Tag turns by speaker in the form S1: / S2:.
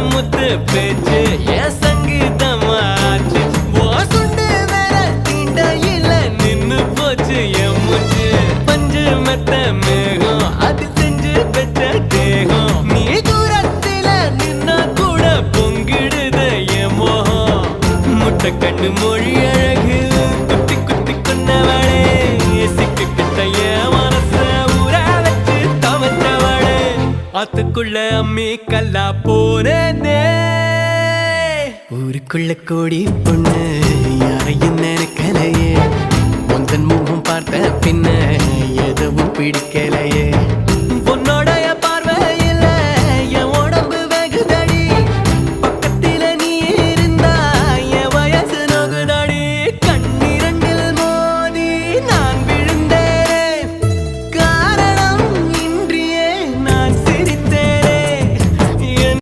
S1: முத்து பேச்சு என் சங்கீதமாச்சு சுண்டு வேற தீண்ட இல்ல நின்னு போச்சு என் மூச்சு பஞ்சு மெத்த மேகம் அது செஞ்சு பெற்ற தேகம் நீ தூரத்தில நின்னா கூட பொங்கிடுத என் மோகம் முட்டை கண்ணு மொழி அழகு குத்தி குத்தி கொன்னவளே சிக்கு கிட்ட என் மனச ஊற வச்சு தவச்சவளே அதுக்குள்ள அம்மி கல்லா போனே ஊருக்குள்ள கோடி பொண்ணு யாரையும் நினைக்கலையே முந்தன் முகம் பார்த்த பின்ன எதுவும் பிடிக்கலையே